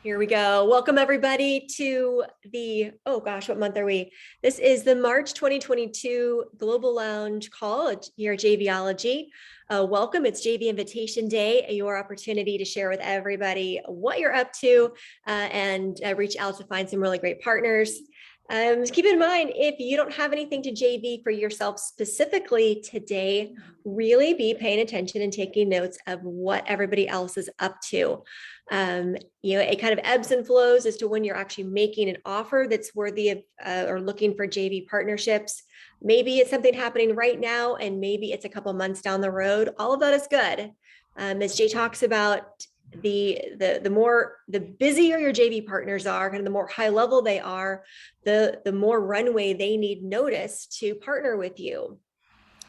Here we go. Welcome everybody to the, oh gosh, what month are we? This is the March 2022 Global Lounge call here at JVology. Welcome, it's JV Invitation Day, your opportunity to share with everybody what you're up to and reach out to find some really great partners. Keep in mind, if you don't have anything to JV for yourself specifically today, really be paying attention and taking notes of what everybody else is up to. It kind of ebbs and flows as to when you're actually making an offer that's worthy of or looking for JV partnerships. Maybe it's something happening right now, and maybe it's a couple months down the road. All of that is good. As Jay talks about, the busier your JV partners are, kind of the more high level they are, the more runway they need notice to partner with you.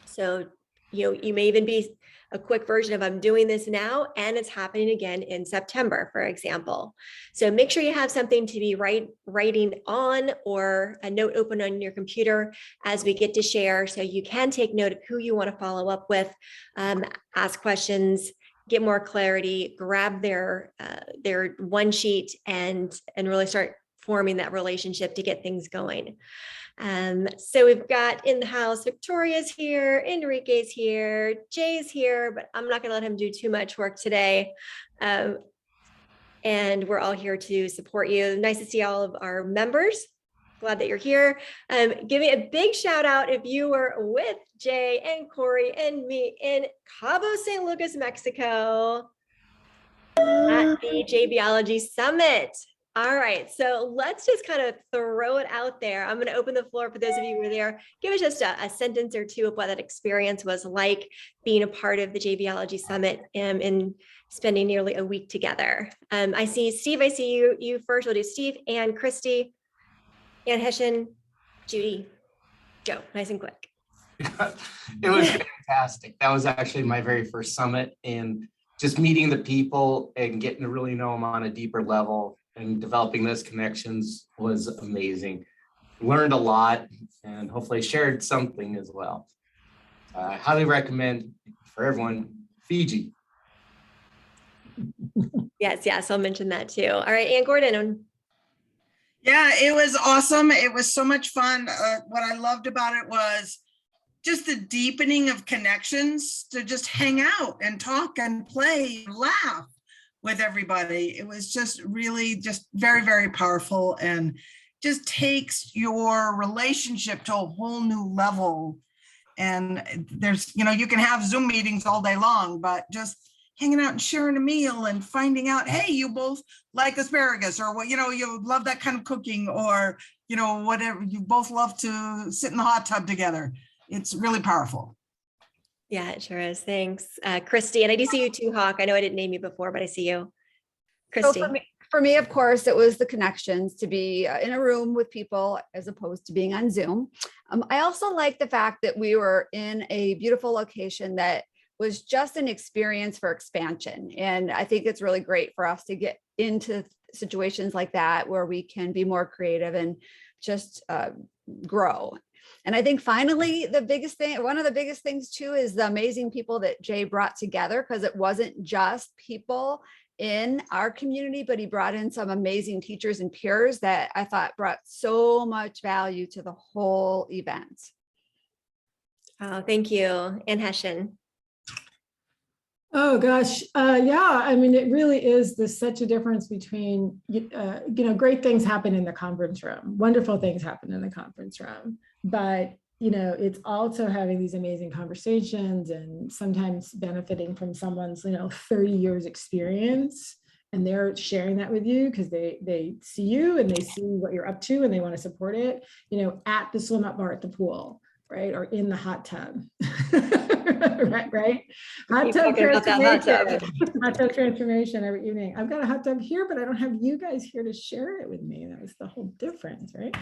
So, you may even be a quick version of I'm doing this now and it's happening again in September, for example. So make sure you have something to be writing on or a note open on your computer as we get to share, so you can take note of who you want to follow up with, ask questions, get more clarity, grab their one sheet and really start forming that relationship to get things going. So we've got in the house, Victoria's here, Enrique's here, Jay's here, but I'm not gonna let him do too much work today. And we're all here to support you. Nice to see all of our members. Glad that you're here. Give me a big shout out if you were with Jay and Corey and me in Cabo San Lucas, Mexico at the JVology Summit. All right, so let's just kind of throw it out there. I'm going to open the floor for those of you who were there. Give us just a sentence or two of what that experience was like being a part of the JVology Summit and spending nearly a week together. I see Steve, I see you first. We'll do Steve and Christy, Ann Hessian, Judy, Joe, nice and quick. It was fantastic. That was actually my very first summit, and just meeting the people and getting to really know them on a deeper level and developing those connections was amazing. Learned a lot and hopefully shared something as well. I highly recommend for everyone, Fiji. Yes, I'll mention that too. All right, Ann Gordon. Yeah, it was awesome. It was so much fun. What I loved about it was just the deepening of connections, to just hang out and talk and play and laugh with everybody. It was just really just very, very powerful, and just takes your relationship to a whole new level. And there's, you can have Zoom meetings all day long, but just hanging out and sharing a meal and finding out, hey, you both like asparagus, or what, you love that kind of cooking, or, whatever, you both love to sit in the hot tub together. It's really powerful. Yeah, it sure is. Thanks. Christy, and I do see you too, Hawk. I know I didn't name you before, but I see you. Christy. So for me, of course, it was the connections, to be in a room with people as opposed to being on Zoom. I also like the fact that we were in a beautiful location that was just an experience for expansion. And I think it's really great for us to get into situations like that where we can be more creative and just grow. And I think finally, one of the biggest things too, is the amazing people that Jay brought together, because it wasn't just people in our community, but he brought in some amazing teachers and peers that I thought brought so much value to the whole event. Oh, thank you. Ann Hessian. Oh gosh, yeah. I mean, it really is such a difference between, great things happen in the conference room. Wonderful things happen in the conference room, but it's also having these amazing conversations and sometimes benefiting from someone's 30 years experience, and they're sharing that with you because they see you and they see what you're up to and they want to support it. At the swim up bar at the pool, right, or in the hot tub. right? Hot tub transformation every evening. I've got a hot tub here, but I don't have you guys here to share it with me. That was the whole difference, right?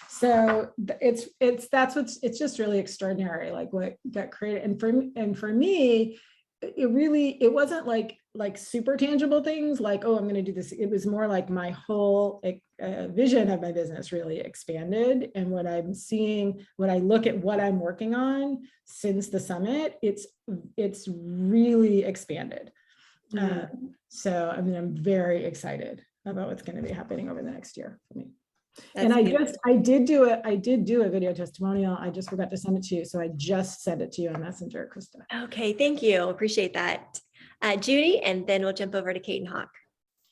So it's just really extraordinary, like what got created. And for me, it wasn't like super tangible things like, oh, I'm going to do this. It was more like my whole vision of my business really expanded. And what I'm seeing, when I look at what I'm working on since the summit, it's really expanded. So, I mean, I'm very excited about what's going to be happening over the next year for me. That's And beautiful. I did do a video testimonial. I just forgot to send it to you. So I just sent it to you on Messenger, Krista. Okay, thank you. Appreciate that. Judy, and then we'll jump over to Kate and Hawk.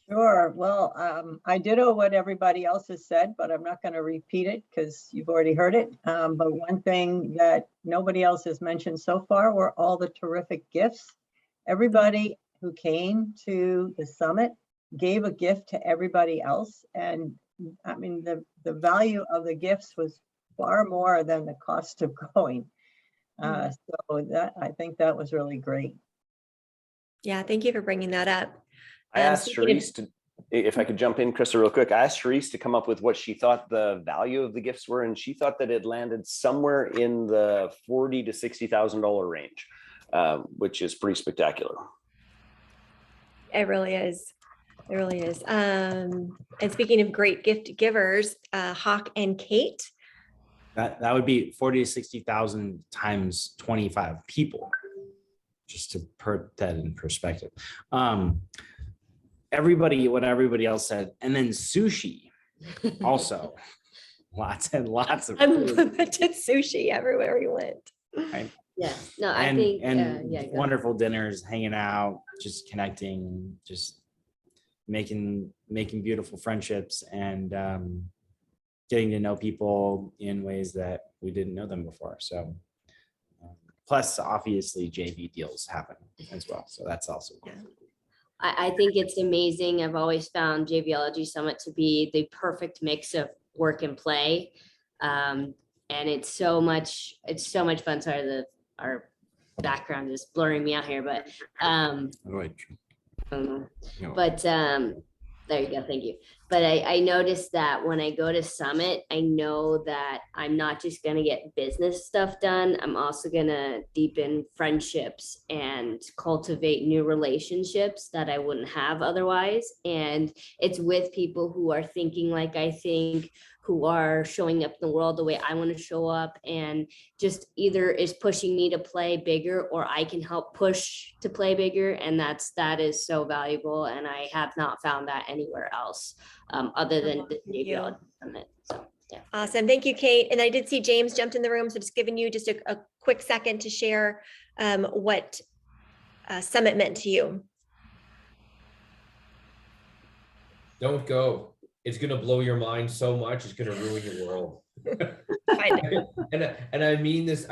Sure. Well, I ditto what everybody else has said, but I'm not going to repeat it because you've already heard it. But one thing that nobody else has mentioned so far were all the terrific gifts. Everybody who came to the summit gave a gift to everybody else. And I mean, the value of the gifts was far more than the cost of going. So that, I think that was really great. Yeah, thank you for bringing that up. I asked speaking of- Charisse to, if I could jump in, Krista, real quick. I asked Charisse to come up with what she thought the value of the gifts were, and she thought that it landed somewhere in the $40,000 to $60,000 range, which is pretty spectacular. It really is. It really is. And speaking of great gift givers, Hawk and Kate. That would be 40 to 60,000 times 25 people, just to put that in perspective. What everybody else said, and then sushi also. Lots and lots of food. Unlimited sushi everywhere we went. Right? Yeah, no, I And, think, and yeah, go ahead. wonderful dinners, hanging out, just connecting, just making beautiful friendships, and getting to know people in ways that we didn't know them before. So plus obviously JV deals happen as well, so that's also cool. I think it's amazing. I've always found JVology Summit to be the perfect mix of work and play. And it's so much fun. Sorry, our background is blurring me out here, but there you go. Thank you. But I noticed that when I go to Summit, I know that I'm not just going to get business stuff done. I'm also going to deepen friendships and cultivate new relationships that I wouldn't have otherwise. And it's with people who are thinking like I think, who are showing up in the world the way I want to show up, and just either is pushing me to play bigger or I can help push to play bigger. And that is so valuable. And I have not found that anywhere else other than the JVology Summit. So, yeah. Awesome. Thank you, Kate. And I did see James jumped in the room. So just giving you just a quick second to share what Summit meant to you. Don't go. It's going to blow your mind so much. It's going to ruin your world. and I mean this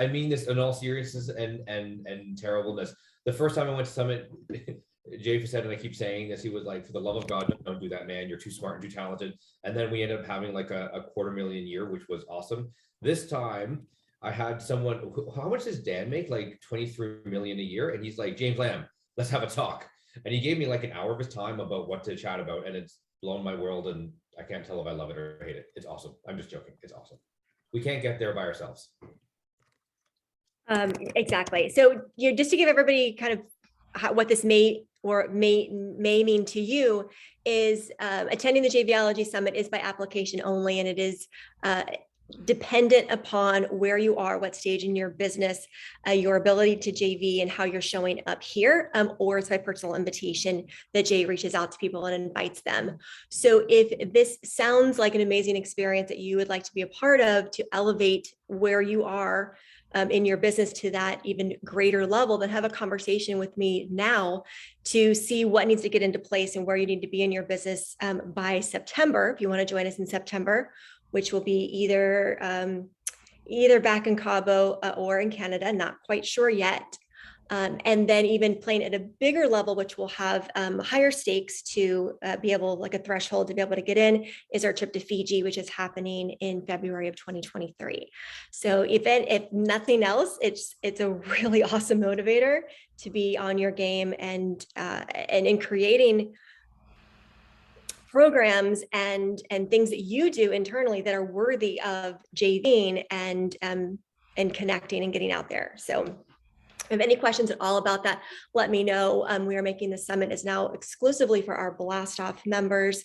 in all seriousness and terribleness. The first time I went to Summit, Jay said, and I keep saying this, he was like, for the love of God, don't do that, man. You're too smart and too talented. And then we ended up having like a $250,000 a year, which was awesome. This time I had someone, how much does Dan make? Like 23 million a year. And he's like, James Lamb, let's have a talk. And he gave me like an hour of his time about what to chat about. And it's blown my world. And I can't tell if I love it or hate it. It's awesome. I'm just joking. It's awesome. We can't get there by ourselves. Exactly. So just to give everybody kind of what this may mean to you is attending the JVology Summit is by application only, and it is dependent upon where you are, what stage in your business, your ability to JV, and how you're showing up here, or it's by personal invitation that Jay reaches out to people and invites them. So if this sounds like an amazing experience that you would like to be a part of to elevate where you are in your business to that even greater level, then have a conversation with me now to see what needs to get into place and where you need to be in your business by September. If you want to join us in September, which will be either back in Cabo or in Canada, not quite sure yet. And then even playing at a bigger level, which will have higher stakes to be able, like a threshold to be able to get in, is our trip to Fiji, which is happening in February of 2023. So if nothing else, it's a really awesome motivator to be on your game and in creating programs and things that you do internally that are worthy of JVing and connecting and getting out there. So if you have any questions at all about that, let me know. We are making the summit is now exclusively for our Blast Off members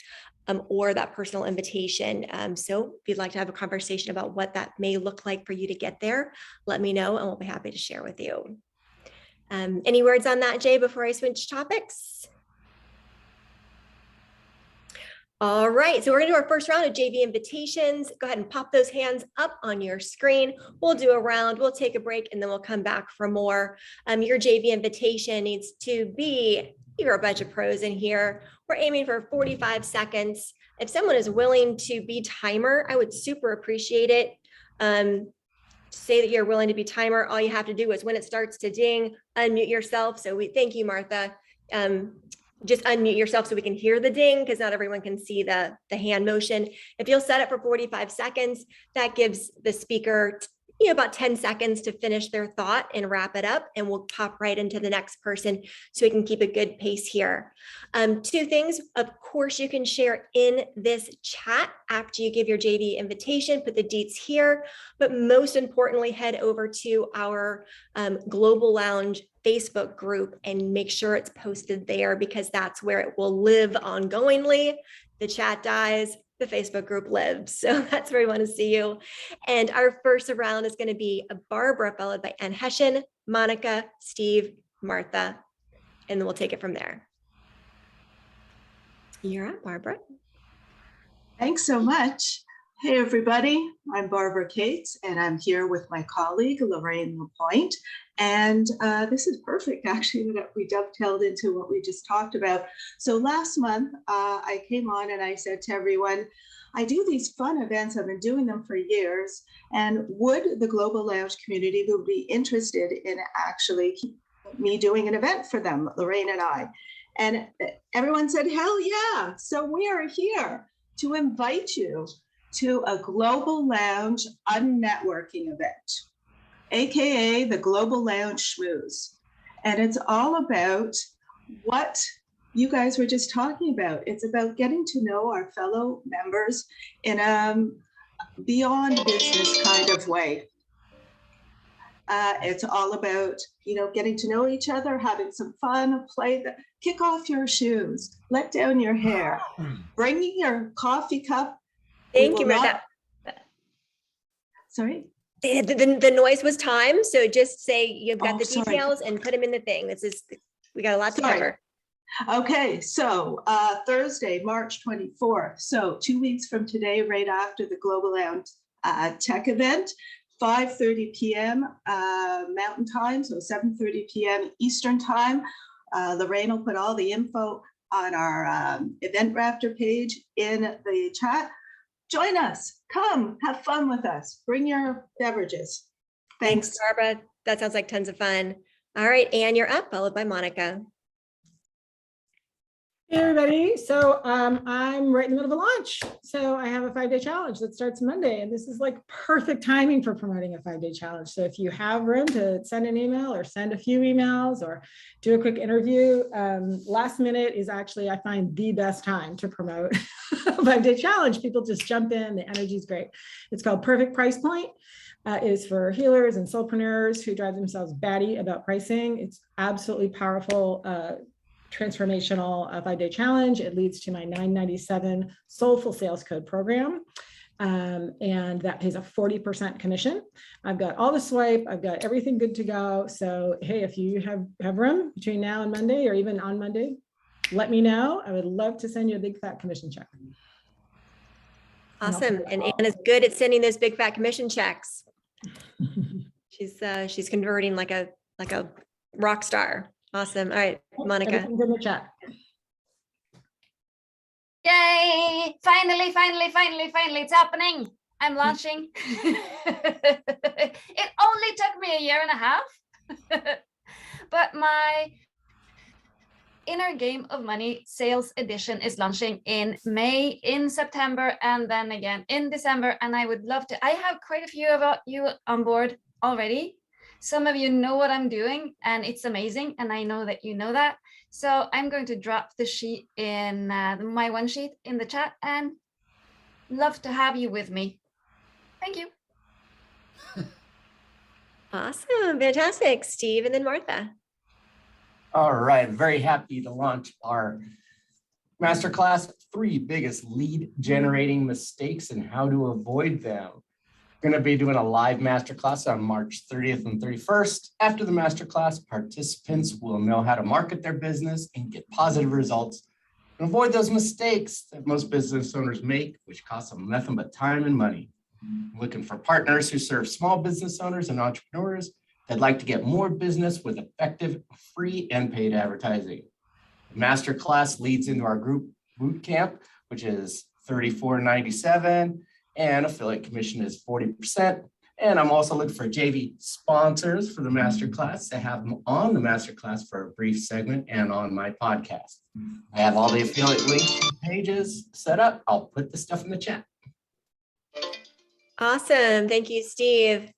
or that personal invitation. So if you'd like to have a conversation about what that may look like for you to get there, let me know and we'll be happy to share with you. Any words on that, Jay, before I switch topics? All right, so we're gonna do our first round of JV invitations. Go ahead and pop those hands up on your screen. We'll do a round, we'll take a break, and then we'll come back for more. Your JV invitation needs to be, you're a bunch of pros in here. We're aiming for 45 seconds. If someone is willing to be timer, I would super appreciate it. Say that you're willing to be timer. All you have to do is when it starts to ding, unmute yourself. So we thank you, Martha. Just unmute yourself so we can hear the ding, because not everyone can see the hand motion. If you'll set it for 45 seconds, that gives the speaker about 10 seconds to finish their thought and wrap it up, and we'll pop right into the next person so we can keep a good pace here. Two things, of course, you can share in this chat after you give your JV invitation, put the deets here, but most importantly, head over to our Global Lounge Facebook group and make sure it's posted there, because that's where it will live ongoingly. The chat dies, the Facebook group lives. So that's where we want to see you. And our first round is going to be Barbara, followed by Ann Hessian, Monica, Steve, Martha, and then we'll take it from there. You're up, Barbara. Thanks so much. Hey, everybody. I'm Barbara Cates, and I'm here with my colleague, Lorraine Lapointe. And this is perfect, actually, that we dovetailed into what we just talked about. So last month, I came on and I said to everyone, I do these fun events. I've been doing them for years. And would the Global Lounge community be interested in actually me doing an event for them, Lorraine and I? And everyone said, hell yeah. So we are here to invite you to a Global Lounge unnetworking event, AKA the Global Lounge Schmooze. And it's all about what you guys were just talking about. It's about getting to know our fellow members in a beyond business kind of way. It's all about, getting to know each other, having some fun, kick off your shoes, let down your hair, bringing your coffee cup. Thank you, Martha. Sorry? The noise was timed, so just say you've got the details and put them in the thing. We got a lot to cover. Okay, so Thursday, March 24th. So 2 weeks from today, right after the Global Lounge Tech event, 5:30 p.m. Mountain Time, so 7:30 p.m. Eastern Time. Lorraine will put all the info on our Eventbrite page in the chat. Join us, come, have fun with us, bring your beverages. Thanks. Barbara. That sounds like tons of fun. All right, Anne, you're up, followed by Monica. Hey, everybody. So I'm right in the middle of a launch. So I have a 5-day challenge that starts Monday, and this is like perfect timing for promoting a 5-day challenge. So if you have room to send an email or send a few emails or do a quick interview, last minute is actually, I find, the best time to promote a 5-day challenge. People just jump in, the energy is great. It's called Perfect Price Point. It is for healers and soulpreneurs who drive themselves batty about pricing. It's absolutely powerful, transformational 5-day challenge. It leads to my $997 Soulful Sales Code program. And that pays a 40% commission. I've got all the swipe, I've got everything good to go. So, hey, if you have room between now and Monday, or even on Monday, let me know. I would love to send you a big fat commission check. Awesome. And Anne is good at sending those big fat commission checks. She's converting like a rock star. Awesome. All right, Monica. Everything's in the chat. Yay! Finally, it's happening. I'm launching. It only took me a year and a half, but my Inner Game of Money Sales Edition is launching in May, in September, and then again in December. And I would love to, I have quite a few of you on board already. Some of you know what I'm doing, and it's amazing. And I know that you know that. So I'm going to drop the sheet in my one sheet in the chat, and love to have you with me. Thank you. Awesome. Fantastic. Steve and then Martha. All right. Very happy to launch our masterclass, 3 biggest lead generating mistakes and how to avoid them. Going to be doing a live masterclass on March 30th and 31st. After the masterclass, participants will know how to market their business and get positive results and avoid those mistakes that most business owners make, which cost them nothing but time and money. I'm looking for partners who serve small business owners and entrepreneurs that'd like to get more business with effective, free, and paid advertising. The masterclass leads into our group boot camp, which is $34.97, and affiliate commission is 40%. And I'm also looking for JV sponsors for the masterclass to have them on the masterclass for a brief segment and on my podcast. I have all the affiliate links and pages set up. I'll put the stuff in the chat. Awesome. Thank you, Steve.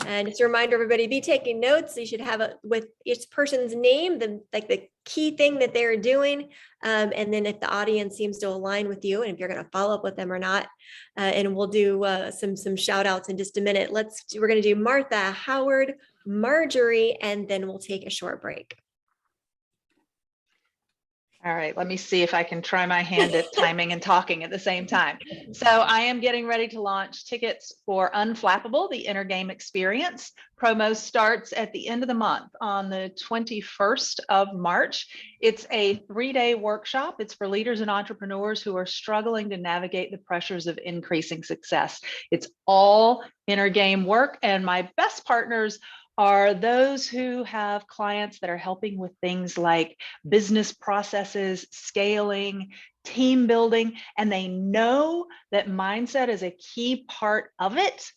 And just a reminder, everybody, be taking notes. You should have it with each person's name, the key thing that they're doing. And then if the audience seems to align with you and if you're going to follow up with them or not, and we'll do some shout outs in just a minute. We're going to do Martha, Howard, Marjorie, and then we'll take a short break. All right, let me see if I can try my hand at timing and talking at the same time. So I am getting ready to launch tickets for Unflappable, the Inner Game Experience. Promo starts at the end of the month on the 21st of March. It's a 3-day workshop. It's for leaders and entrepreneurs who are struggling to navigate the pressures of increasing success. It's all inner game work, and my best partners are those who have clients that are helping with things like business processes, scaling, team building, and they know that mindset is a key part of it,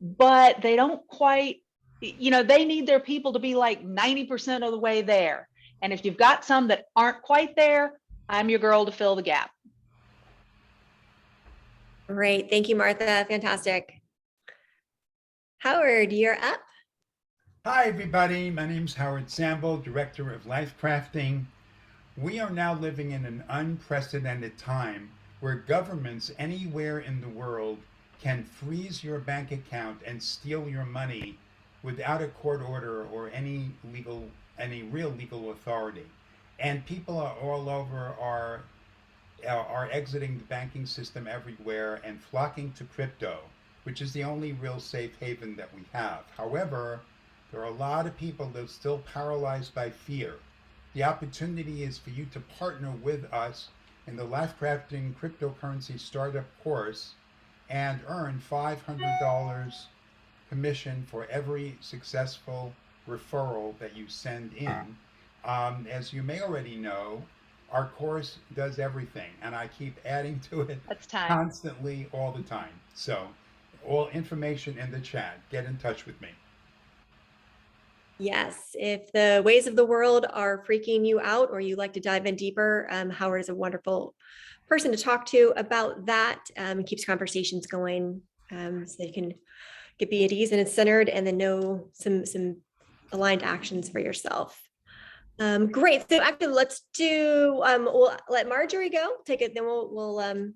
but they don't quite, they need their people to be like 90% of the way there. And if you've got some that aren't quite there, I'm your girl to fill the gap. Great. Thank you, Martha. Fantastic. Howard, you're up. Hi, everybody. My name is Howard Sample, Director of Life Crafting. We are now living in an unprecedented time where governments anywhere in the world can freeze your bank account and steal your money without a court order or any real legal authority. And people are all over are exiting the banking system everywhere and flocking to crypto, which is the only real safe haven that we have. However, there are a lot of people that are still paralyzed by fear. The opportunity is for you to partner with us in the Life Crafting Cryptocurrency Startup course and earn $500 commission for every successful referral that you send in. As you may already know, our course does everything, and I keep adding to it constantly all the time. So all information in the chat. Get in touch with me. Yes, if the ways of the world are freaking you out or you like to dive in deeper, Howard is a wonderful person to talk to about that. Keeps conversations going so you can be at ease and centered and then know some aligned actions for yourself. Great. So actually, let's do, we'll let Marjorie go. Take it, then we'll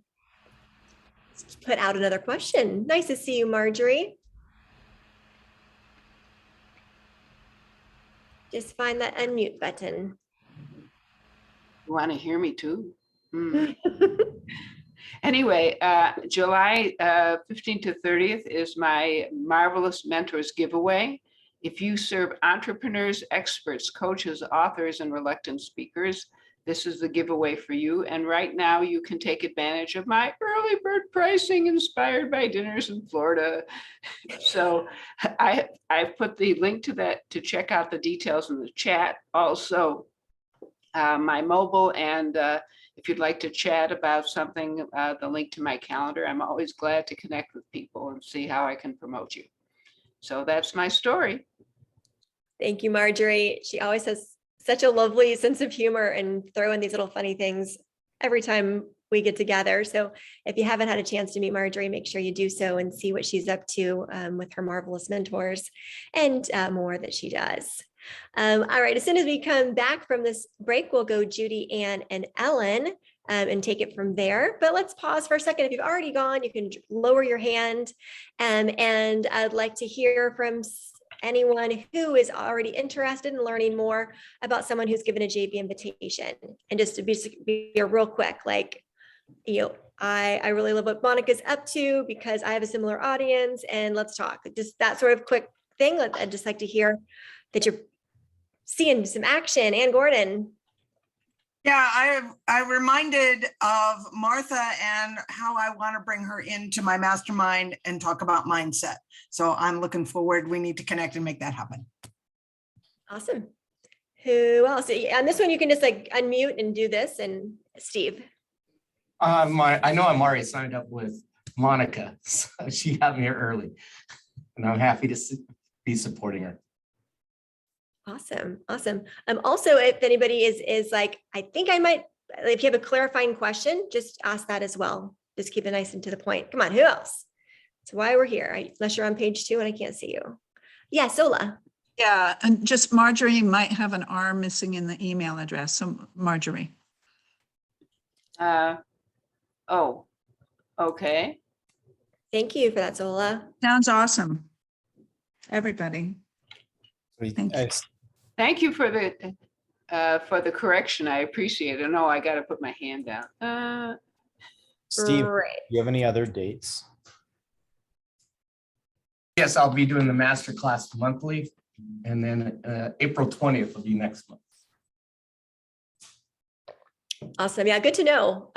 put out another question. Nice to see you, Marjorie. Just find that unmute button. You want to hear me too? Anyway, July 15th to 30th is my Marvelous Mentors giveaway. If you serve entrepreneurs, experts, coaches, authors, and reluctant speakers, this is the giveaway for you. And right now you can take advantage of my early bird pricing inspired by dinners in Florida. So I've put the link to that to check out the details in the chat. Also, my mobile, and if you'd like to chat about something, the link to my calendar. I'm always glad to connect with people and see how I can promote you. So that's my story. Thank you, Marjorie. She always has such a lovely sense of humor and throw in these little funny things every time we get together. So if you haven't had a chance to meet Marjorie, make sure you do so and see what she's up to with her Marvelous Mentors and more that she does. All right, as soon as we come back from this break, we'll go Judy, Ann, and Ellen and take it from there. But let's pause for a second. If you've already gone, you can lower your hand. And I'd like to hear from anyone who is already interested in learning more about someone who's given a JV invitation. And just to be real quick, like, I really love what Monica's up to because I have a similar audience, and let's talk. Just that sort of quick thing. I'd just like to hear that you're seeing some action. Ann Gordon. Yeah, I reminded of Martha and how I want to bring her into my mastermind and talk about mindset. So I'm looking forward. We need to connect and make that happen. Awesome. Who else? On this one, you can just like unmute and do this. And Steve. I know I'm already signed up with Monica, so she got me here early, and I'm happy to be supporting her. Awesome. Awesome. Also, if anybody is like, I think I might, if you have a clarifying question, just ask that as well. Just keep it nice and to the point. Come on, who else? That's why we're here, unless you're on page 2 and I can't see you. Yeah, Sola. Yeah, and just Marjorie might have an R missing in the email address. So Marjorie. Oh, okay. Thank you for that, Sola. Sounds awesome. Everybody. Thank you. Thank you for the correction. I appreciate it. No, I got to put my hand down. Steve, Great. do you have any other dates? Yes, I'll be doing the master class monthly, and then April 20th will be next month. Awesome. Yeah, good to know.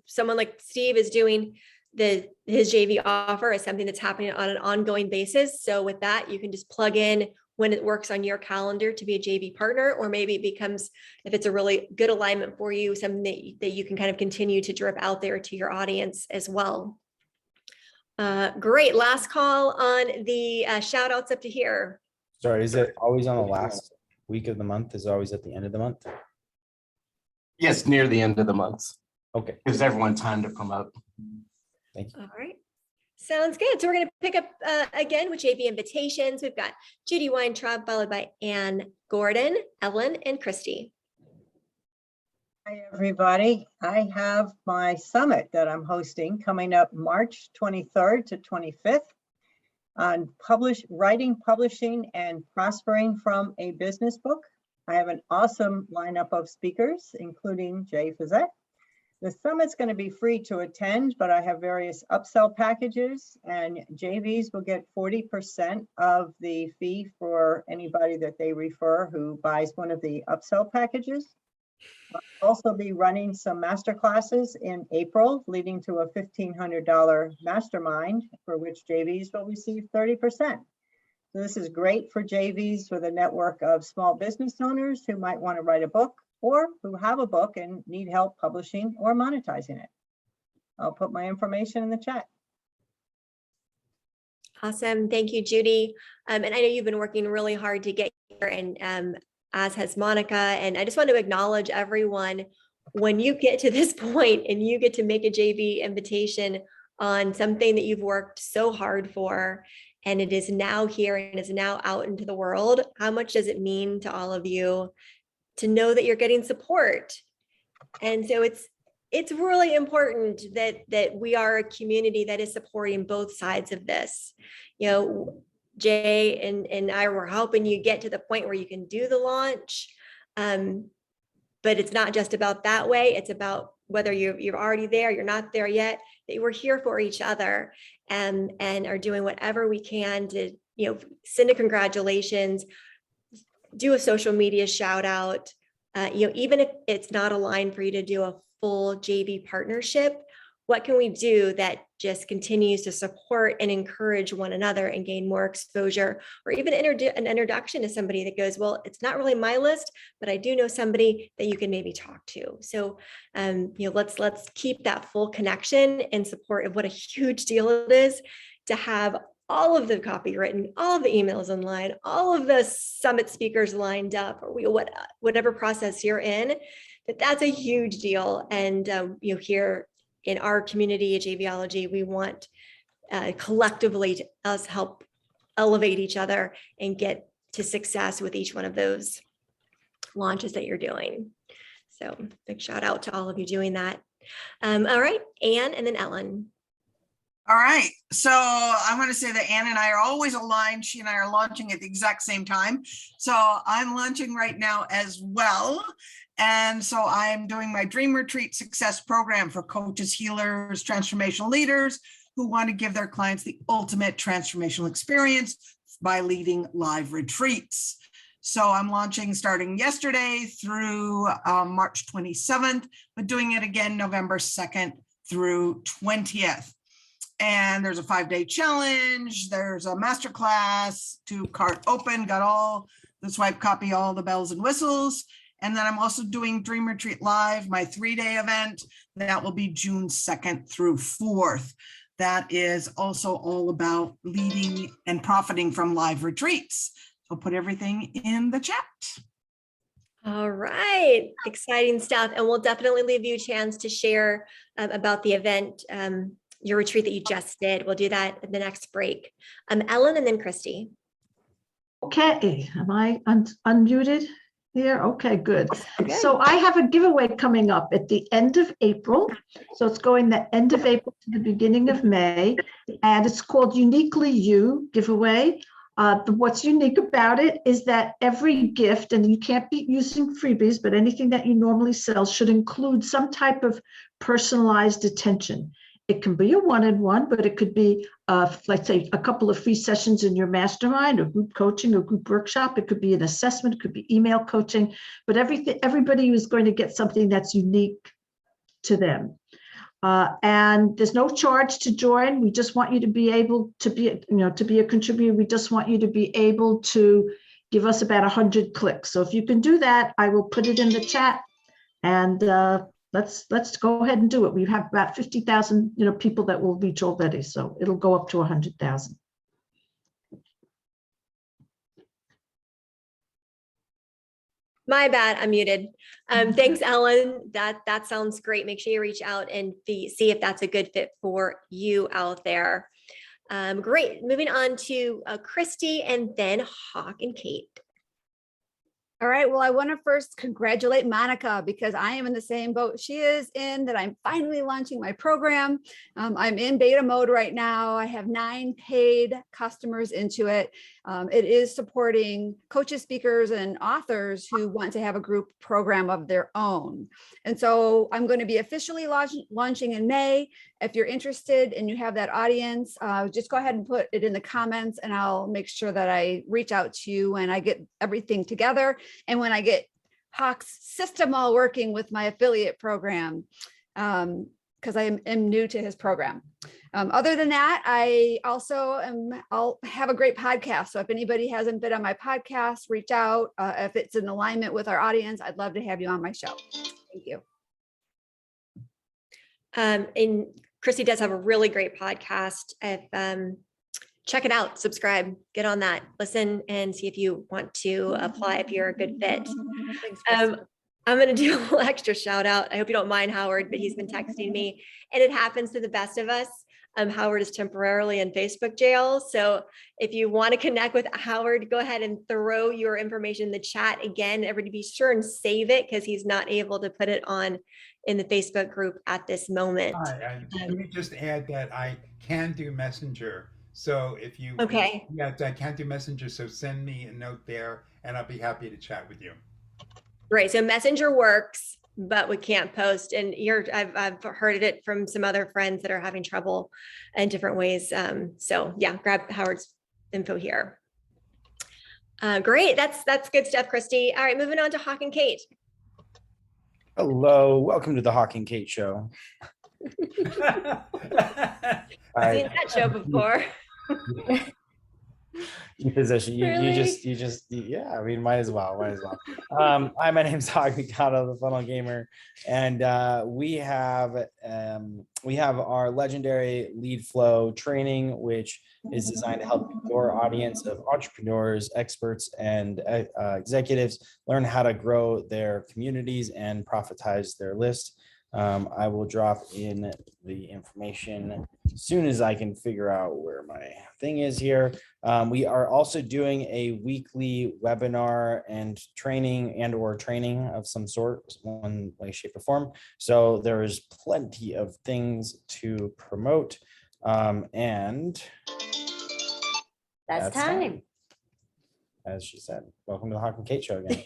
Someone like Steve is doing his JV offer is something that's happening on an ongoing basis. So with that, you can just plug in when it works on your calendar to be a JV partner, or maybe it becomes, if it's a really good alignment for you, something that you can kind of continue to drip out there to your audience as well. Great. Last call on the shout outs up to here. Sorry, is it always on the last week of the month? Is it always at the end of the month? Yes, near the end of the month. Okay. Gives everyone time to promote. Thank you. All right. Sounds good. So we're going to pick up again with JV invitations. We've got Judy Weintraub, followed by Ann Gordon, Ellen, and Christy. Hi, everybody. I have my summit that I'm hosting coming up March 23rd to 25th on writing, publishing, and prospering from a business book. I have an awesome lineup of speakers, including Jay Fazette. The summit's going to be free to attend, but I have various upsell packages, and JVs will get 40% of the fee for anybody that they refer who buys one of the upsell packages. I'll also be running some master classes in April, leading to a $1,500 mastermind for which JVs will receive 30%. So this is great for JVs with a network of small business owners who might want to write a book, or who have a book and need help publishing or monetizing it. I'll put my information in the chat. Awesome. Thank you, Judy. And I know you've been working really hard to get here, and as has Monica. And I just want to acknowledge everyone, when you get to this point and you get to make a JV invitation on something that you've worked so hard for, and it is now here and is now out into the world, how much does it mean to all of you to know that you're getting support? And so it's really important that we are a community that is supporting both sides of this. Jay and I were helping you get to the point where you can do the launch. But it's not just about that way. It's about whether you're already there, you're not there yet, that we're here for each other and are doing whatever we can to, send a congratulations, do a social media shout out, even if it's not aligned for you to do a full JV partnership, what can we do that just continues to support and encourage one another and gain more exposure, or even an introduction to somebody that goes, well, it's not really my list, but I do know somebody that you can maybe talk to. So, let's keep that full connection and support of what a huge deal it is to have all of the copy written, all of the emails online, all of the summit speakers lined up, or whatever process you're in, that's a huge deal. And here in our community at JVology, we want collectively to us help elevate each other and get to success with each one of those launches that you're doing. So big shout out to all of you doing that. All right, Ann and then Ellen. All right, so I want to say that Ann and I are always aligned. She and I are launching at the exact same time. So I'm launching right now as well. And so I'm doing my Dream Retreat Success Program for coaches, healers, transformational leaders who want to give their clients the ultimate transformational experience by leading live retreats. So I'm launching starting yesterday through March 27th, but doing it again November 2nd through 20th. And there's a 5-day challenge. There's a masterclass to cart open, got all the swipe copy, all the bells and whistles. And then I'm also doing Dream Retreat Live, my 3-day event. That will be June 2nd through 4th. That is also all about leading and profiting from live retreats. So put everything in the chat. All right, exciting stuff. And we'll definitely leave you a chance to share about the event, your retreat that you just did. We'll do that at the next break. Ellen and then Christy. Okay, am I unmuted here? Okay, good. So I have a giveaway coming up at the end of April. So it's going the end of April to the beginning of May, and it's called Uniquely You giveaway. What's unique about it is that every gift, and you can't be using freebies, but anything that you normally sell should include some type of personalized attention. It can be a one-on-one, but it could be, let's say, a couple of free sessions in your mastermind or group coaching or group workshop. It could be an assessment, it could be email coaching, but everybody is going to get something that's unique to them. And there's no charge to join. We just want you to be able to be, to be a contributor. We just want you to be able to give us about 100 clicks. So if you can do that, I will put it in the chat, and let's go ahead and do it. We have about 50,000, people that will reach already. So it'll go up to 100,000. My bad, I'm muted. Thanks, Ellen. That sounds great. Make sure you reach out and see if that's a good fit for you out there. Great. Moving on to Christy and then Hawk and Kate. All right. Well, I want to first congratulate Monica because I am in the same boat she is in, that I'm finally launching my program. I'm in beta mode right now. I have 9 paid customers into it. It is supporting coaches, speakers, and authors who want to have a group program of their own. And so I'm going to be officially launching in May. If you're interested and you have that audience, just go ahead and put it in the comments, and I'll make sure that I reach out to you when I get everything together and when I get Hawk's system all working with my affiliate program, because I am new to his program. Other than that, I'll have a great podcast. So if anybody hasn't been on my podcast, reach out. If it's in alignment with our audience, I'd love to have you on my show. Thank you. And Christy does have a really great podcast. Check it out, subscribe, get on that, listen, and see if you want to apply if you're a good fit. I'm going to do a little extra shout out. I hope you don't mind, Howard, but he's been texting me, and it happens to the best of us. Howard is temporarily in Facebook jail. So if you want to connect with Howard, go ahead and throw your information in the chat. Again, everybody be sure and save it because he's not able to put it on in the Facebook group at this moment. Let me just add that I can do Messenger. So if you, okay, yeah, I can do Messenger. So send me a note there and I'll be happy to chat with you. Right. So Messenger works, but we can't post. And I've heard it from some other friends that are having trouble in different ways. So yeah, grab Howard's info here. Great. That's good stuff, Christy. All right, moving on to Hawk and Kate. Hello, welcome to the Hawk and Kate show. I've seen that show before. You just yeah, I mean, might as well. Hi, my name's Hawk Mikado, the Funnel Gamer, and we have our legendary lead flow training, which is designed to help your audience of entrepreneurs, experts, and executives learn how to grow their communities and profitize their list. I will drop in the information as soon as I can figure out where my thing is here. We are also doing a weekly webinar and training of some sort, one way, shape, or form. So there is plenty of things to promote. And that's time. As she said, welcome to the Hawk and Kate show again.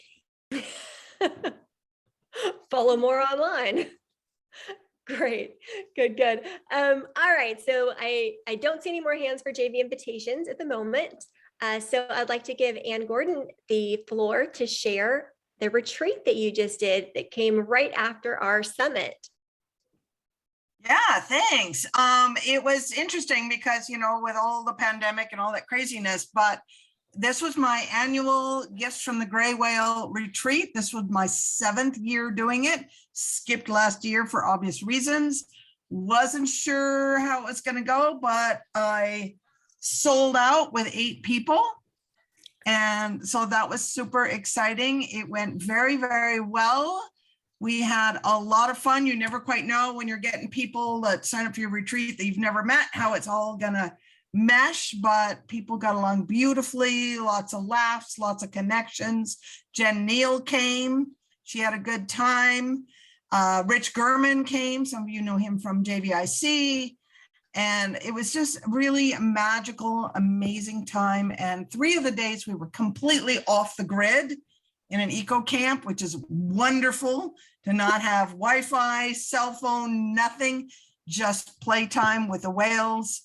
Follow more online. Great. Good. All right. So I don't see any more hands for JV invitations at the moment. So I'd like to give Ann Gordon the floor to share the retreat that you just did that came right after our summit. Yeah, thanks. It was interesting because, you know, with all the pandemic and all that craziness, but this was my annual Gifts from the Gray Whale retreat. This was my 7th year doing it. Skipped last year for obvious reasons. Wasn't sure how it was going to go, but I sold out with 8 people. And so that was super exciting. It went very, very well. We had a lot of fun. You never quite know when you're getting people that sign up for your retreat that you've never met, how it's all gonna mesh, but people got along beautifully, lots of laughs, lots of connections. Jen Neal came, she had a good time. Rich Gurman came, some of you know him from JVIC. And it was just really a magical, amazing time. And 3 of the days we were completely off the grid in an eco camp, which is wonderful to not have Wi-Fi, cell phone, nothing, just playtime with the whales.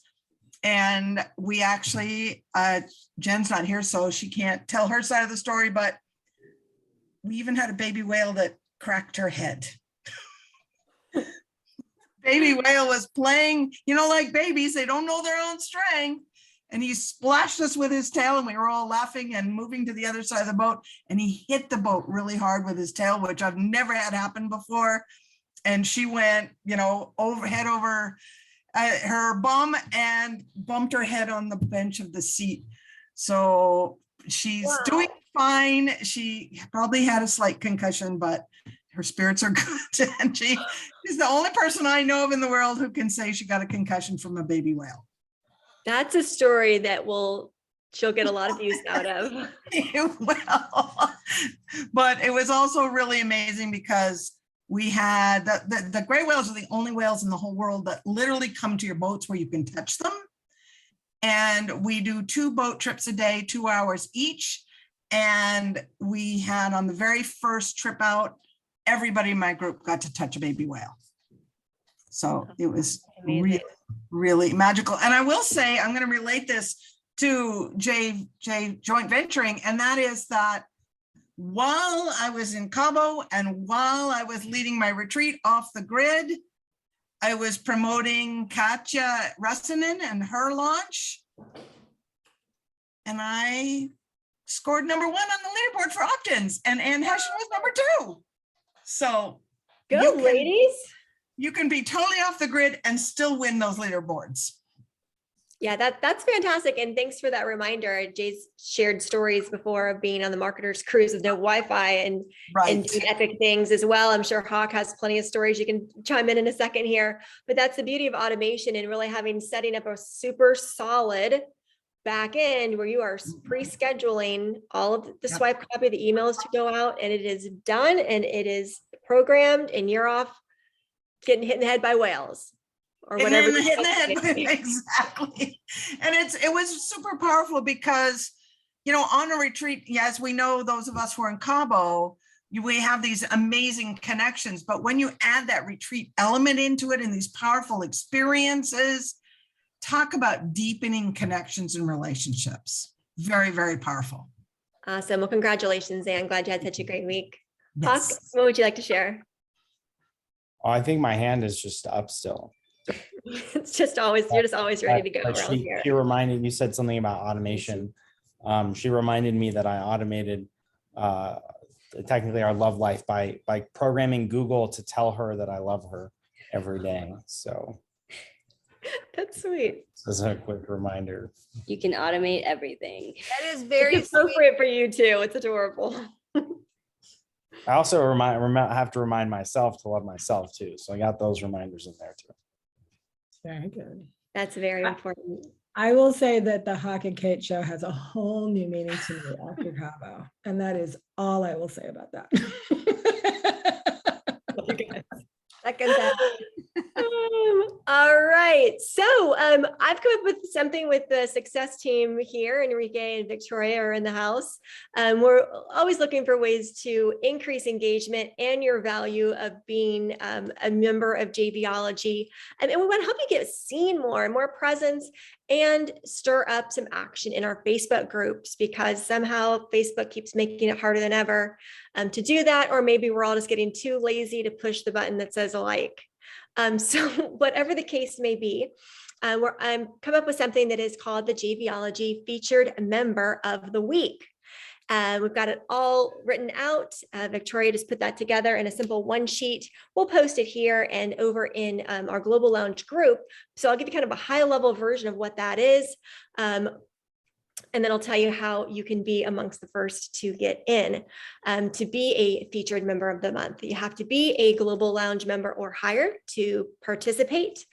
And we actually, Jen's not here, so she can't tell her side of the story, but we even had a baby whale that cracked her head. Baby whale was playing, you know, like babies, they don't know their own string. And he splashed us with his tail and we were all laughing and moving to the other side of the boat. And he hit the boat really hard with his tail, which I've never had happen before. And she went, you know, head over her bum and bumped her head on the bench of the seat. So she's doing fine. She probably had a slight concussion, but her spirits are good. And she's the only person I know of in the world who can say she got a concussion from a baby whale. That's a story that she'll get a lot of views out of. Well, but it was also really amazing because we had the gray whales are the only whales in the whole world that literally come to your boats where you can touch them. And we do 2 boat trips a day, 2 hours each. And we had on the very first trip out, everybody in my group got to touch a baby whale. So it was really, really magical. And I will say, I'm going to relate this to J Joint Venturing, and that is that while I was in Cabo and while I was leading my retreat off the grid, I was promoting Katja Russinen and her launch. And I scored #1 on the leaderboard for opt-ins, and Ann Hessian was #2. So go, ladies. You can be totally off the grid and still win those leaderboards. Yeah, that's fantastic. And thanks for that reminder. Jay's shared stories before of being on the marketer's cruise with no Wi-Fi and doing epic things as well. I'm sure Hawk has plenty of stories. You can chime in a second here, but that's the beauty of automation and really setting up a super solid back end where you are pre-scheduling all of the swipe copy of the emails to go out, and it is done and it is programmed, and you're off getting hit in the head by whales or whatever. Hitting the head exactly. And it was super powerful because, you know, on a retreat, as we know, those of us who are in Cabo, we have these amazing connections. But when you add that retreat element into it and these powerful experiences, talk about deepening connections and relationships. Very, very powerful. Awesome. Well, congratulations, Ann. Glad you had such a great week. Yes. Hawk, what would you like to share? Oh, I think my hand is just up still. It's just always, you're just always ready to go But around here. she reminded, you said something about automation. She reminded me that I automated technically our love life by programming Google to tell her that I love her every day. So that's sweet. This is a quick reminder. You can automate everything. That is very it's appropriate for you too. It's adorable. I also have to remind myself to love myself too. So I got those reminders in there too. Very good. That's very important. I will say that the Hawk and Kate show has a whole new meaning to me after Cabo. And that is all I will say about that. Second that. All right. So I've come up with something with the success team here. Enrique and Victoria are in the house. We're always looking for ways to increase engagement and your value of being a member of JVology. And we want to help you get seen more and more presence and stir up some action in our Facebook groups, because somehow Facebook keeps making it harder than ever to do that. Or maybe we're all just getting too lazy to push the button that says like. So whatever the case may be, I'm come up with something that is called the JVology Featured Member of the Week. We've got it all written out. Victoria just put that together in a simple one sheet. We'll post it here and over in our Global Lounge group. So I'll give you kind of a high level version of what that is. And then I'll tell you how you can be amongst the first to get in. To be a featured member of the month, you have to be a Global Lounge member or higher to participate.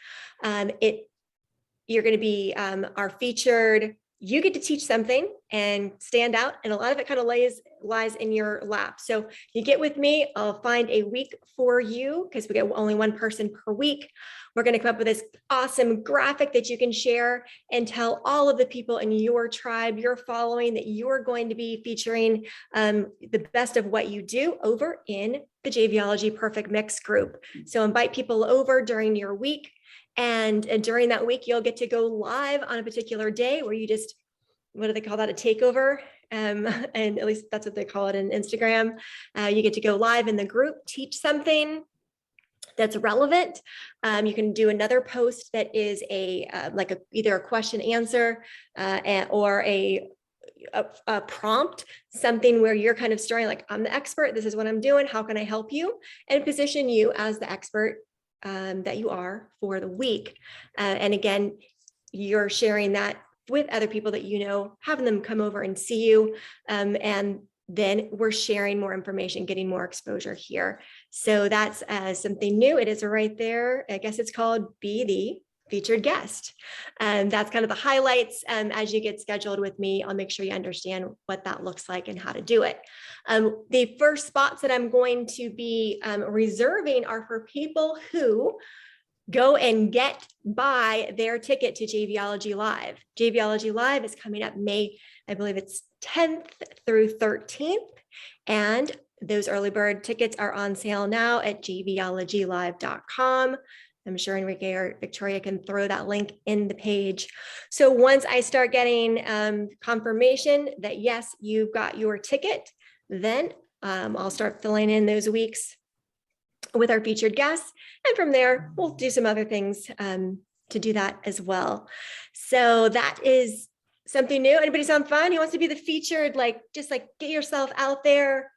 You're going to be our featured. You get to teach something and stand out, and a lot of it kind of lies in your lap. So you get with me, I'll find a week for you, because we get only one person per week. We're going to come up with this awesome graphic that you can share and tell all of the people in your tribe, your following, that you're going to be featuring the best of what you do over in the JVology Perfect Mix group. So invite people over during your week. And during that week, you'll get to go live on a particular day where you just, what do they call that? A takeover. And at least that's what they call it in Instagram. You get to go live in the group, teach something that's relevant. You can do another post that is either a question answer or a prompt, something where you're kind of starting like, I'm the expert, this is what I'm doing, how can I help you? And position you as the expert that you are for the week. And again, you're sharing that with other people that you know, having them come over and see you. And then we're sharing more information, getting more exposure here. So that's something new. It is right there. I guess it's called Be the Featured Guest. And that's kind of the highlights. As you get scheduled with me, I'll make sure you understand what that looks like and how to do it. The first spots that I'm going to be reserving are for people who go and buy their ticket to JVology Live. JVology Live is coming up May, I believe it's 10th through 13th. And those early bird tickets are on sale now at jvologylive.com. I'm sure Enrique or Victoria can throw that link in the page. So once I start getting confirmation that yes, you've got your ticket, then I'll start filling in those weeks with our featured guests. And from there, we'll do some other things to do that as well. So that is something new. Anybody sound fun? Who wants to be the featured, just get yourself out there,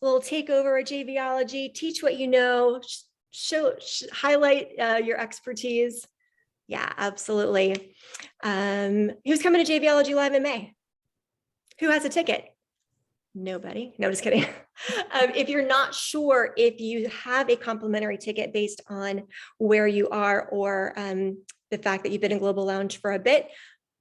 a little takeover at JVology, teach what you know, highlight your expertise. Yeah, absolutely. Who's coming to JVology Live in May? Who has a ticket? Nobody. No, just kidding. If you're not sure if you have a complimentary ticket based on where you are or the fact that you've been in Global Lounge for a bit,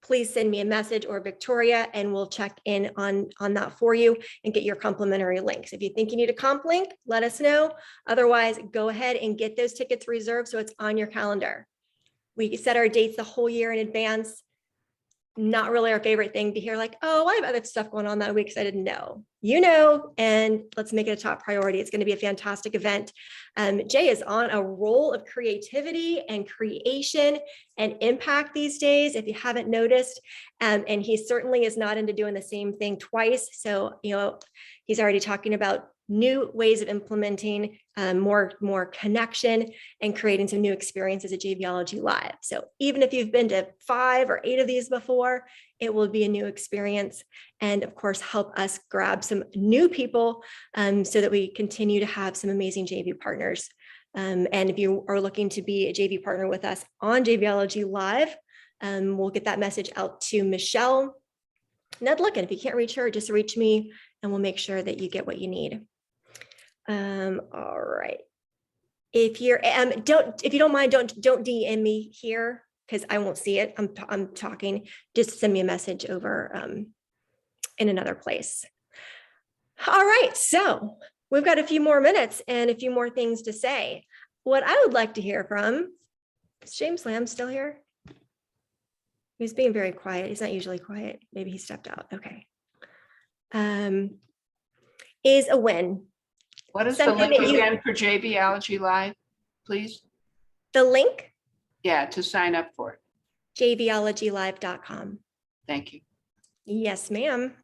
please send me a message or Victoria and we'll check in on that for you and get your complimentary links. If you think you need a comp link, let us know. Otherwise, go ahead and get those tickets reserved so it's on your calendar. We set our dates the whole year in advance. Not really our favorite thing to hear oh, I have other stuff going on that week because I didn't know. You know, and let's make it a top priority. It's going to be a fantastic event. Jay is on a roll of creativity and creation and impact these days, if you haven't noticed. And he certainly is not into doing the same thing twice. So, he's already talking about new ways of implementing more connection and creating some new experiences at JVology Live. So even if you've been to 5 or 8 of these before, it will be a new experience. And of course, help us grab some new people so that we continue to have some amazing JV partners. And if you are looking to be a JV partner with us on JVology Live, we'll get that message out to Michelle Nedlick. And if you can't reach her, just reach me and we'll make sure that you get what you need. All right. If you're, if you don't mind, don't DM me here because I won't see it. I'm talking. Just send me a message over in another place. All right. So we've got a few more minutes and a few more things to say. What I would like to hear from Is James Lamb still here? He's being very quiet. He's not usually quiet. Maybe he stepped out. Okay. Is a win. What is the Something link that you- again for JVology Live, please? The link, Yeah, to sign up for it. jvologylive.com. Thank you. Yes, ma'am.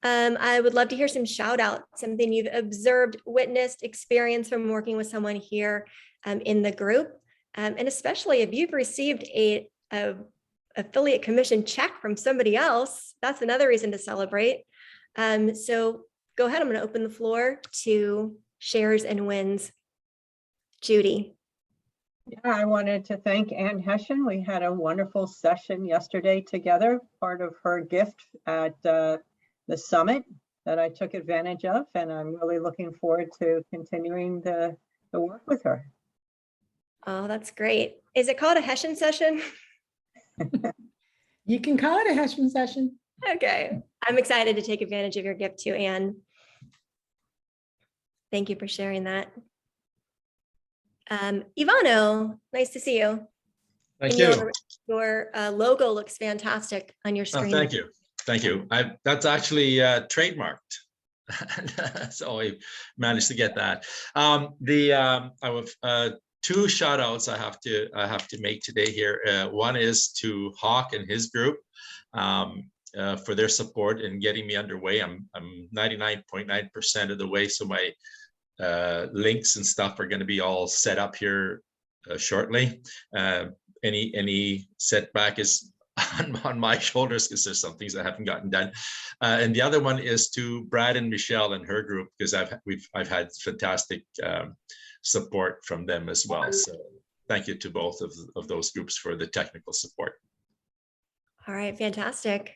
I would love to hear some shout out, something you've observed, witnessed, experienced from working with someone here in the group. And especially if you've received a affiliate commission check from somebody else, that's another reason to celebrate. So go ahead, I'm going to open the floor to shares and wins. Judy. Yeah, I wanted to thank Ann Hessian. We had a wonderful session yesterday together, part of her gift at the summit that I took advantage of, and I'm really looking forward to continuing the work with her. Oh, that's great. Is it called a Hessian session? You can call it a Hessian session. Okay. I'm excited to take advantage of your gift too, Anne. Thank you for sharing that. Ivano, nice to see you. Thank And you. Your logo looks fantastic on your Oh, screen. thank you. Thank you. That's actually trademarked. So I managed to get that. I have two shout outs I have to make today here. One is to Hawk and his group for their support in getting me underway. I'm 99.9% of the way, so my links and stuff are going to be all set up here shortly. Any setback is on my shoulders because there's some things I haven't gotten done. And the other one is to Brad and Michelle and her group, because I've had fantastic support from them as well. So thank you to both of those groups for the technical support. All right, fantastic.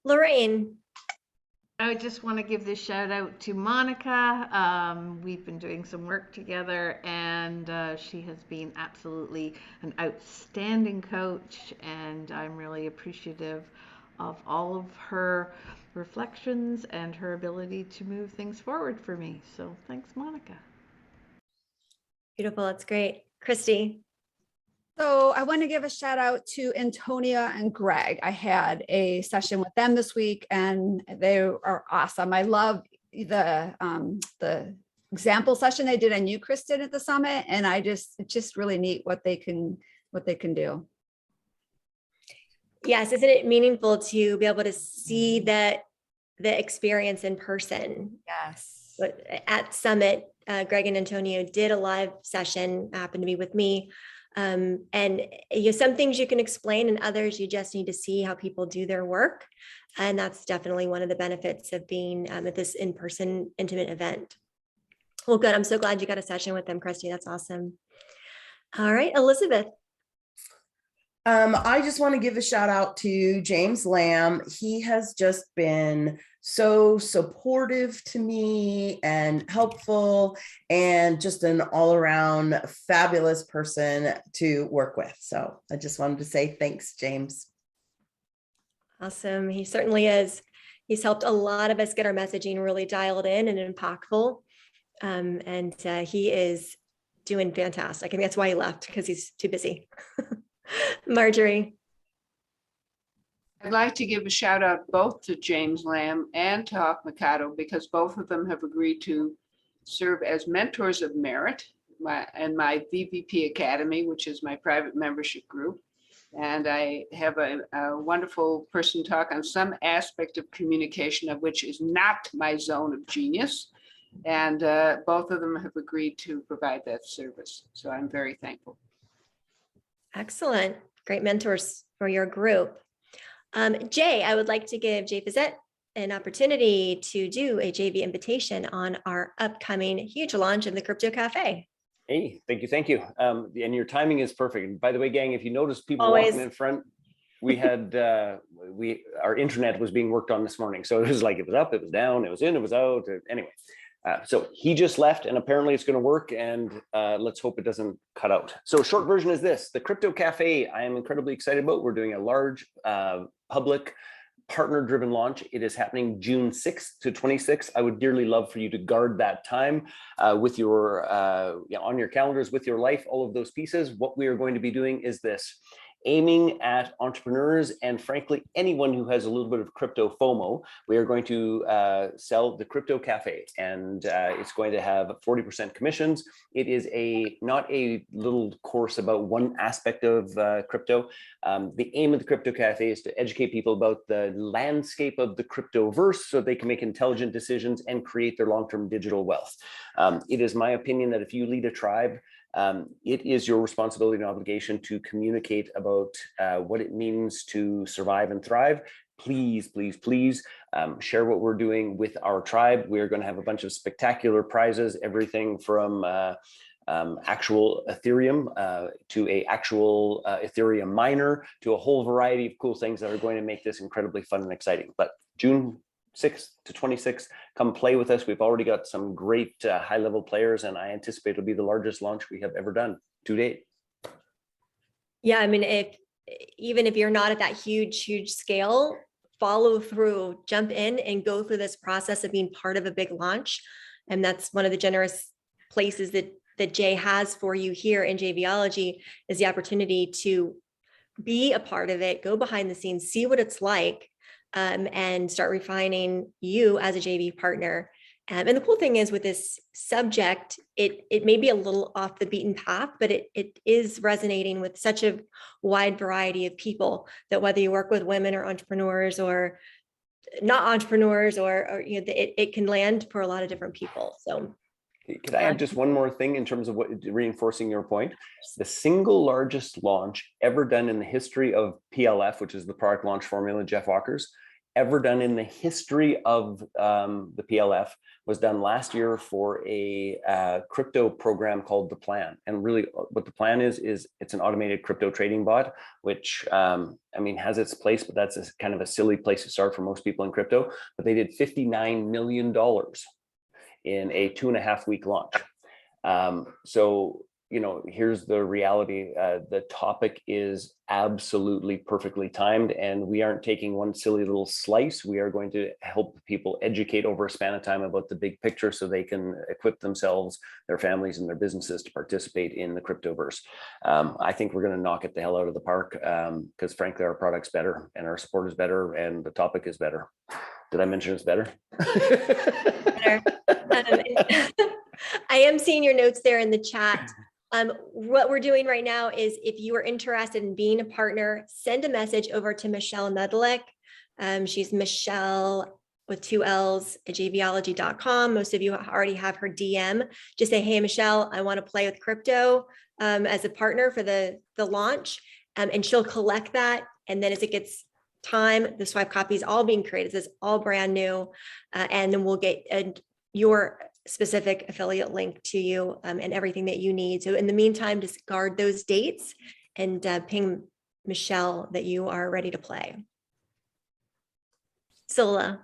Lorraine. I just want to give this shout out to Monica. We've been doing some work together, and she has been absolutely an outstanding coach, and I'm really appreciative of all of her reflections and her ability to move things forward for me. So thanks, Monica. Beautiful. That's great. Christy. So I want to give a shout out to Antonia and Greg. I had a session with them this week and they are awesome. I love the example session they did on you, Kristen, at the summit. And it's just really neat what they can do. Yes, isn't it meaningful to be able to see the experience in person? Yes. But at Summit, Greg and Antonio did a live session, happened to be with me. And some things you can explain and others you just need to see how people do their work. And that's definitely one of the benefits of being at this in-person intimate event. Well, good. I'm so glad you got a session with them, Christy. That's awesome. All right, Elizabeth. I just want to give a shout out to James Lamb. He has just been so supportive to me and helpful and just an all around fabulous person to work with. So I just wanted to say thanks, James. Awesome. He certainly is. He's helped a lot of us get our messaging really dialed in and impactful. And he is doing fantastic. I think that's why he left, because he's too busy. Marjorie. I'd like to give a shout out both to James Lamb and to Hawk Mikado, because both of them have agreed to serve as mentors of merit in my VVP Academy, which is my private membership group. And I have a wonderful person talk on some aspect of communication, of which is not my zone of genius. And both of them have agreed to provide that service. So I'm very thankful. Excellent. Great mentors for your group. Jay, I would like to give Jay Fazette an opportunity to do a JV invitation on our upcoming huge launch of the Crypto Cafe. Hey, thank you. And your timing is perfect. And by the way, gang, if you notice people Always. walking in front, we had our internet was being worked on this morning. So it was like, it was up, it was down, it was in, it was out. Anyway, so he just left and apparently it's going to work, and let's hope it doesn't cut out. So short version is this: the Crypto Cafe I am incredibly excited about. We're doing a large public partner-driven launch. It is happening June 6th to 26th. I would dearly love for you to guard that time with your on your calendars, with your life, all of those pieces. What we are going to be doing is this: aiming at entrepreneurs and frankly, anyone who has a little bit of crypto FOMO. We are going to sell the Crypto Cafe, and it's going to have 40% commissions. It is not a little course about one aspect of crypto. The aim of the Crypto Cafe is to educate people about the landscape of the cryptoverse so they can make intelligent decisions and create their long-term digital wealth. It is my opinion that if you lead a tribe, it is your responsibility and obligation to communicate about what it means to survive and thrive. Please, please, please share what we're doing with our tribe. We're going to have a bunch of spectacular prizes, everything from actual Ethereum to a actual Ethereum miner, to a whole variety of cool things that are going to make this incredibly fun and exciting. But June 6th to 26th, come play with us. We've already got some great high-level players, and I anticipate it'll be the largest launch we have ever done to date. Yeah, I mean, even if you're not at that huge scale, follow through, jump in and go through this process of being part of a big launch. And that's one of the generous places that Jay has for you here in JVology, is the opportunity to be a part of it, go behind the scenes, see what it's like, and start refining you as a JV partner. And the cool thing is with this subject, it may be a little off the beaten path, but it is resonating with such a wide variety of people, that whether you work with women or entrepreneurs or not entrepreneurs, or you know, it can land for a lot of different people. So could I add just one more thing in terms of what reinforcing your point? The single largest launch ever done in the history of PLF, which is the product launch formula, Jeff Walker's, ever done in the history of the PLF, was done last year for a crypto program called The Plan. And really what The Plan is it's an automated crypto trading bot, which I mean, has its place, but that's kind of a silly place to start for most people in crypto. But they did $59 million in a 2.5-week launch. So, you know, here's the reality. The topic is absolutely perfectly timed, and we aren't taking one silly little slice. We are going to help people educate over a span of time about the big picture so they can equip themselves, their families, and their businesses to participate in the cryptoverse. I think we're going to knock it the hell out of the park because frankly, our product's better and our support is better and the topic is better. Did I mention it's better? I am seeing your notes there in the chat. What we're doing right now is, if you are interested in being a partner, send a message over to Michelle Nedelik. She's Michelle with 2 L's at jvology.com. Most of you already have her DM. Just say, hey, Michelle, I want to play with crypto as a partner for the launch. And she'll collect that. And then as it gets time, the swipe copy is all being created. This is all brand new. And then we'll get your specific affiliate link to you and everything that you need. So in the meantime, just guard those dates and ping Michelle that you are ready to play. Sola.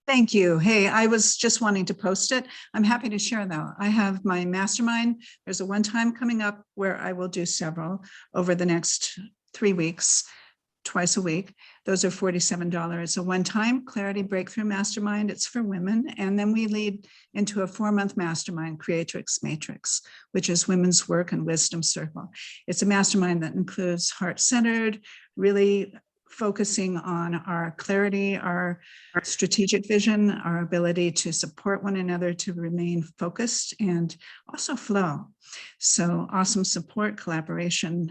Thank you. Hey, I was just wanting to post it. I'm happy to share though. I have my mastermind. There's a one-time coming up where I will do several over the next 3 weeks, twice a week. Those are $47. A one-time Clarity Breakthrough Mastermind. It's for women. And then we lead into a 4-month mastermind, Creatrix Matrix, which is women's work and wisdom circle. It's a mastermind that includes heart-centered, really focusing on our clarity, our strategic vision, our ability to support one another to remain focused and also flow. So awesome support, collaboration,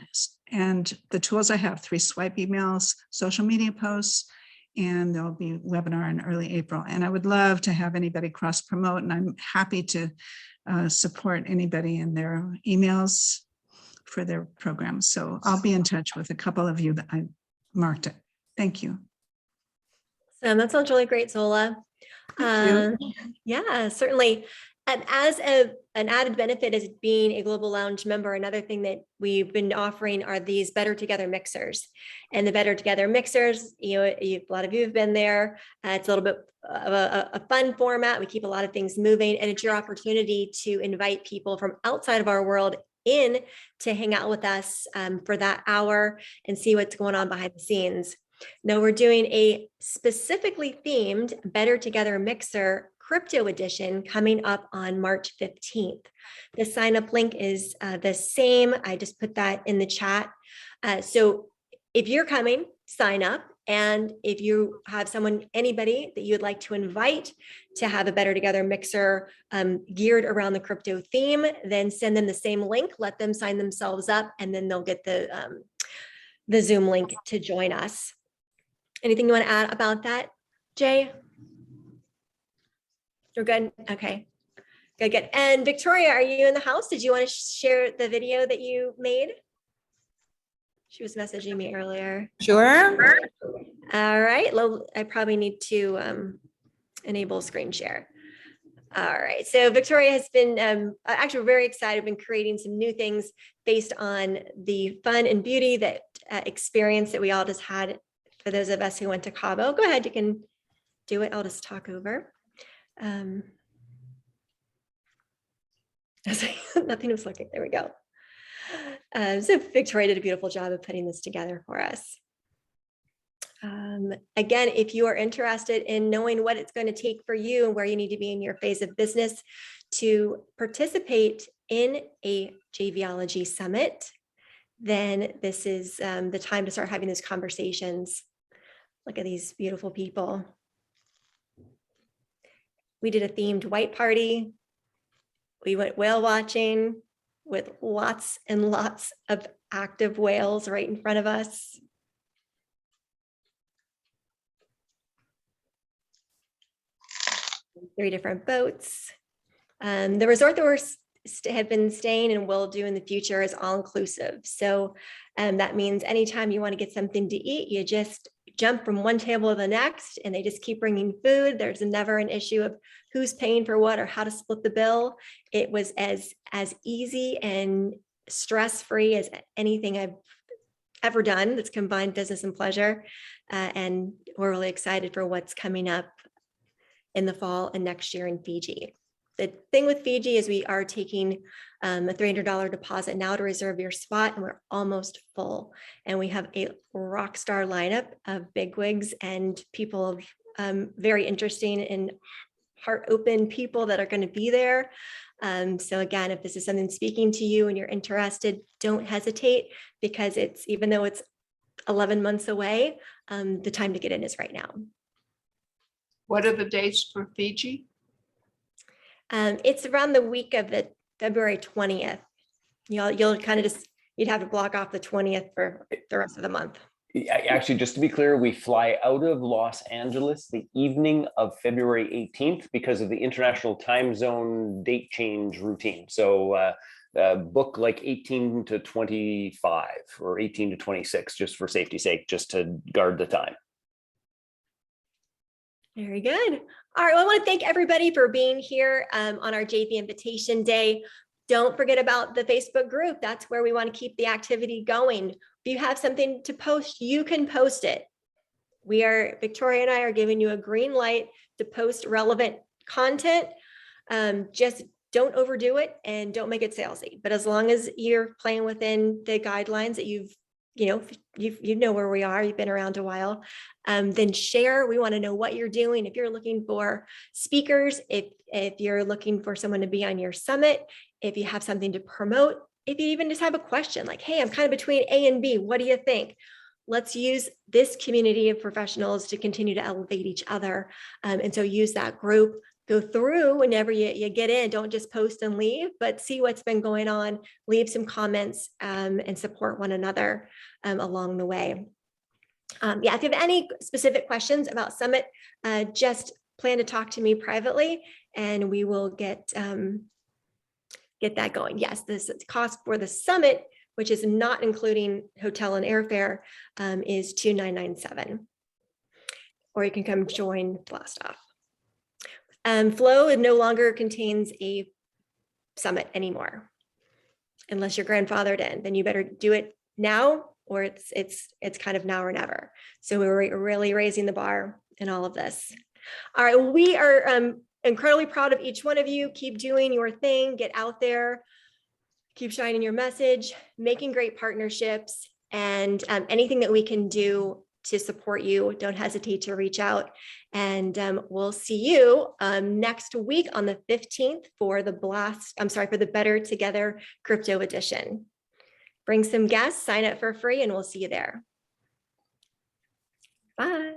and the tools I have: 3 swipe emails, social media posts, and there'll be a webinar in early April. And I would love to have anybody cross promote, and I'm happy to support anybody in their emails for their programs. So I'll be in touch with a couple of you that I marked it. Thank you. That sounds really great, Sola. Yeah, certainly. As an added benefit as being a Global Lounge member, another thing that we've been offering are these Better Together mixers. And the Better Together mixers, a lot of you have been there. It's a little bit of a fun format. We keep a lot of things moving, and it's your opportunity to invite people from outside of our world in to hang out with us for that hour and see what's going on behind the scenes. Now we're doing a specifically themed Better Together Mixer Crypto Edition coming up on March 15th. The sign up link is the same. I just put that in the chat. So if you're coming, sign up. And if you have anybody that you'd like to invite to have a Better Together Mixer geared around the crypto theme, then send them the same link, let them sign themselves up, and then they'll get the Zoom link to join us. Anything you want to add about that, Jay? You're good? Okay. Good. And Victoria, are you in the house? Did you want to share the video that you made? She was messaging me earlier. Sure. All right. I probably need to enable screen share. All right. So Victoria has been actually very excited, been creating some new things based on the fun and beauty that experience that we all just had for those of us who went to Cabo. Go ahead. You can do it. I'll just talk over. Nothing was looking. There we go. So Victoria did a beautiful job of putting this together for us. Again, if you are interested in knowing what it's going to take for you and where you need to be in your phase of business to participate in a JVology summit, then this is the time to start having those conversations. Look at these beautiful people. We did a themed white party. We went whale watching with lots and lots of active whales right in front of us. Three different boats. The resort that we have been staying and will do in the future is all inclusive. So that means anytime you want to get something to eat, you just jump from one table to the next and they just keep bringing food. There's never an issue of who's paying for what or how to split the bill. It was as easy and stress-free as anything I've ever done that's combined business and pleasure. And we're really excited for what's coming up in the fall and next year in Fiji. The thing with Fiji is we are taking a $300 deposit now to reserve your spot, and we're almost full. And we have a rock star lineup of bigwigs and people of very interesting and heart open people that are going to be there. So again, if this is something speaking to you and you're interested, don't hesitate, because even though it's 11 months away, the time to get in is right now. What are the dates for Fiji? It's around the week of the February 20th. You'll kind of you'd have to block off the 20th for the rest of the month. Actually, just to be clear, we fly out of Los Angeles the evening of February 18th because of the international time zone date change routine. So book like 18 to 25 or 18 to 26, just for safety's sake, just to guard the time. Very good. All right, well, I want to thank everybody for being here on our JV Invitation Day. Don't forget about the Facebook group. That's where we want to keep the activity going. If you have something to post, you can post it. Victoria and I are giving you a green light to post relevant content. Just don't overdo it and don't make it salesy. But as long as you're playing within the guidelines that you know where we are, you've been around a while, then share. We want to know what you're doing. If you're looking for speakers, if you're looking for someone to be on your summit, if you have something to promote, if you even just have a question like, hey, I'm kind of between A and B, what do you think? Let's use this community of professionals to continue to elevate each other. And so use that group. Go through whenever you get in, don't just post and leave, but see what's been going on, leave some comments and support one another along the way. Yeah, if you have any specific questions about Summit, just plan to talk to me privately and we will get that going. Yes, this cost for the Summit, which is not including hotel and airfare, is $2,997. Or you can come join Blast Off. Flow no longer contains a summit anymore, unless you're grandfathered in. Then you better do it now, or it's kind of now or never. So we're really raising the bar in all of this. All right, we are incredibly proud of each one of you. Keep doing your thing. Get out there. Keep shining your message, making great partnerships, and anything that we can do to support you, don't hesitate to reach out. And we'll see you next week on the 15th for the for the Better Together Crypto Edition. Bring some guests, sign up for free, and we'll see you there. Bye.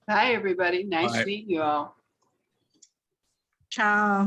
Bye, everybody. Nice Bye. meeting you all. Ciao.